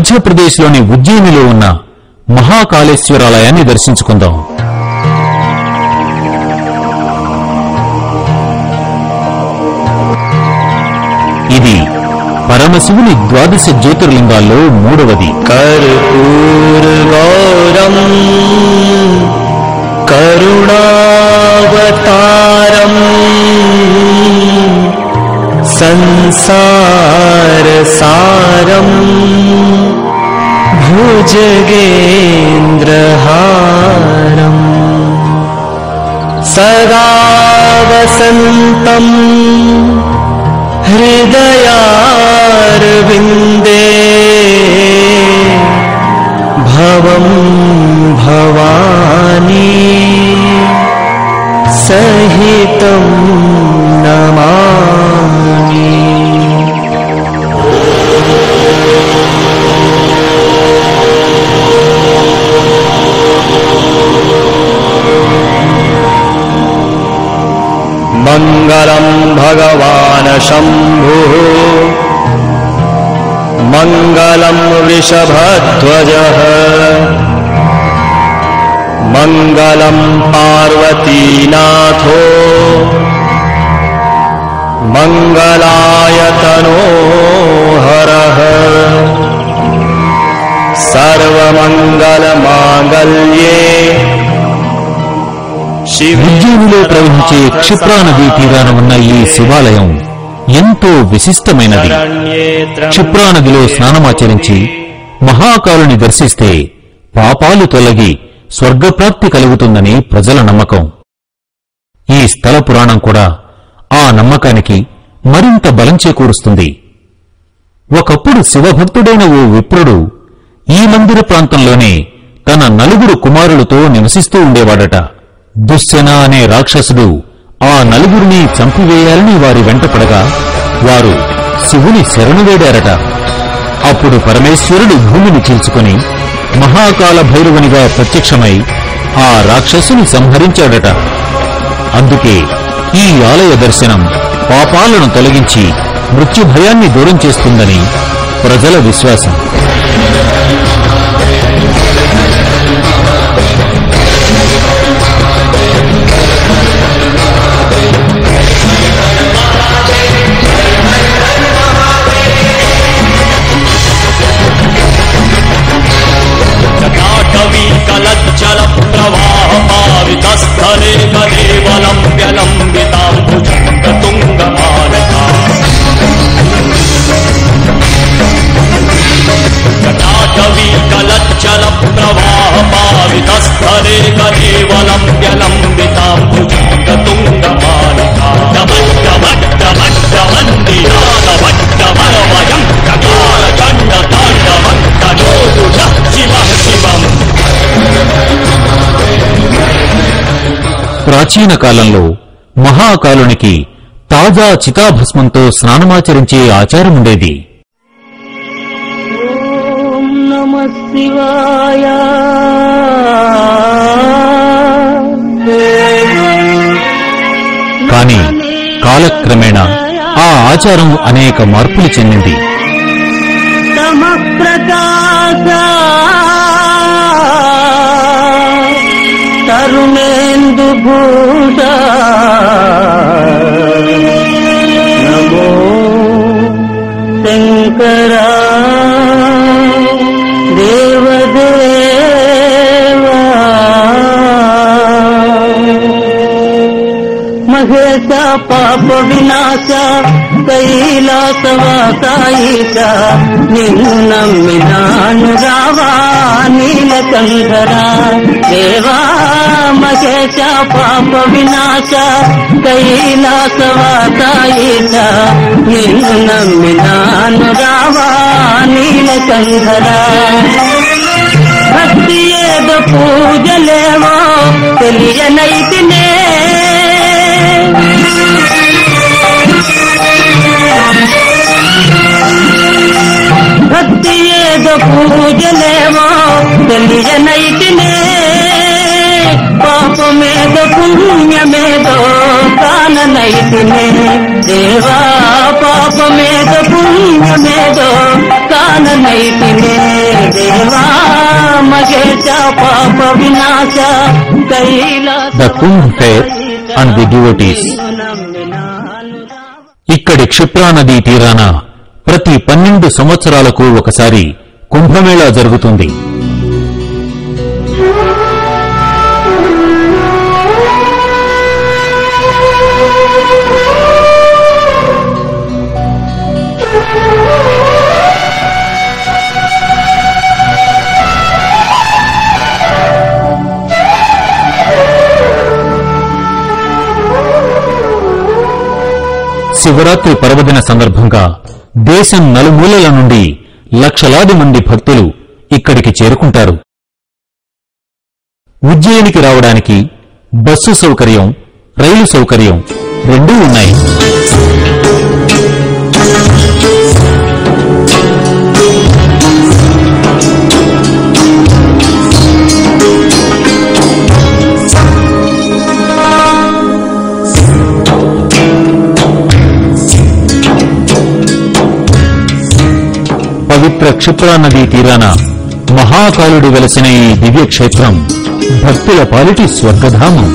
మధ్యప్రదేశ్లోని ఉజ్జయినిలో ఉన్న మహాకాళేశ్వరాలయాన్ని దర్శించుకుందాం. ఇది పరమశివుని ద్వాదశ జ్యోతిర్లింగాల్లో మూడవది. కర్పూరగౌరం కరుణావతారం సంసారసారం భుజగేంద్రహారం సదా వసంతం హృదయారవిందే భవం భవానీ సహితం నమామి. మంగళం భగవాన్ శంభుః మంగళం వృషభధ్వజః మంగళం పార్వతీనాథో మంగళాయతనోహరః సర్వమంగళమాంగళ్యే. ఉజ్జయినిలో ప్రవహించే క్షిప్రా నదీ తీరాన ఉన్న ఈ శివాలయం ఎంతో విశిష్టమైనది. క్షిప్రా నదిలో స్నానమాచరించి మహాకాలుని దర్శిస్తే పాపాలు తొలగి స్వర్గప్రాప్తి కలుగుతుందని ప్రజల నమ్మకం. ఈ స్థల పురాణం కూడా ఆ నమ్మకానికి మరింత బలం చేకూరుస్తుంది. ఒకప్పుడు శివభక్తుడైన ఓ విప్రుడు ఈ మందిర ప్రాంతంలోనే తన 4 కుమారులతో నివసిస్తూ ఉండేవాడట. దుశ్శన అనే రాక్షసుడు ఆ 4 చంపివేయాలని వారి వెంటపడగా వారు శివుని శరణు వేడారట. అప్పుడు పరమేశ్వరుడు భూమిని చీల్చుకుని మహాకాల భైరవునిగా ప్రత్యక్షమై ఆ రాక్షసుని సంహరించాడట. అందుకే ఈ ఆలయ దర్శనం పాపాలను తొలగించి మృత్యుభయాన్ని దూరం చేస్తుందని ప్రజల విశ్వాసం. కలజ్జల ప్రవాహ పావితస్థలే కదేవలం వ్యలంబితాంబుజంగతుంగమాలికా జటాటవీ కలజ్జల ప్రవాహ పావితస్థలే కదేవలం వ్యలంబితాంబుజంగతుంగమాలికా డమడ్డమడ్డమడ్డమండిరాడమడ్డమరవయం చకార చండ తాండవం తనోదుష శివ శివం. ప్రాచీన కాలంలో మహాకాలునికి తాజా చితాభస్మంతో స్నానమాచరించే ఆచారముండేది. ఓం నమః శివాయ. కాని కాలక్రమేణా ఆ ఆచారం అనేక మార్పులు చెందింది. తమః ప్రకాశ తరుణేందు భూష నమో శంకర దేవదేవా. మహేశ పాప వినాశ కైలాసవాసాయిష నిన్ను నమ్మినాను రావా నీలకంఠర దేవా. మహేశ పాప వినాశ కైలాసవాసాయిష నిన్ను నమ్మినాను రావా నీలకంఠర. భక్తి ఏదో పూజలేవో తెలియనైతినే భక్తి ఏదో పూజలేవో తెలియనైతినే పాపమేదో పుణ్యమేదో కాననైతినే దేవా. పాపమేదో పుణ్యమేదో కాననైతినే దేవా మహేశ పాప వినాశ Kailasa The Kumbh Fair and the Devotees. ఇక్కడి క్షిప్రా నదీ తీరాన ప్రతి 12 సంవత్సరాలకు ఒకసారి కుంభమేళా జరుగుతుంది. శివరాత్రి పర్వదిన సందర్భంగా దేశం నలుమూలల నుండి లక్షలాది మంది భక్తులు ఇక్కడికి చేరుకుంటారు. ఉజ్జయినికి రావడానికి బస్సు సౌకర్యం, రైలు సౌకర్యం రెండూ ఉన్నాయి. పవిత్ర క్షిప్రా నదీ తీరాన మహాకాలుడు వెలసిన ఈ దివ్యక్షేత్రం భక్తుల పాలిటి స్వర్గధామం.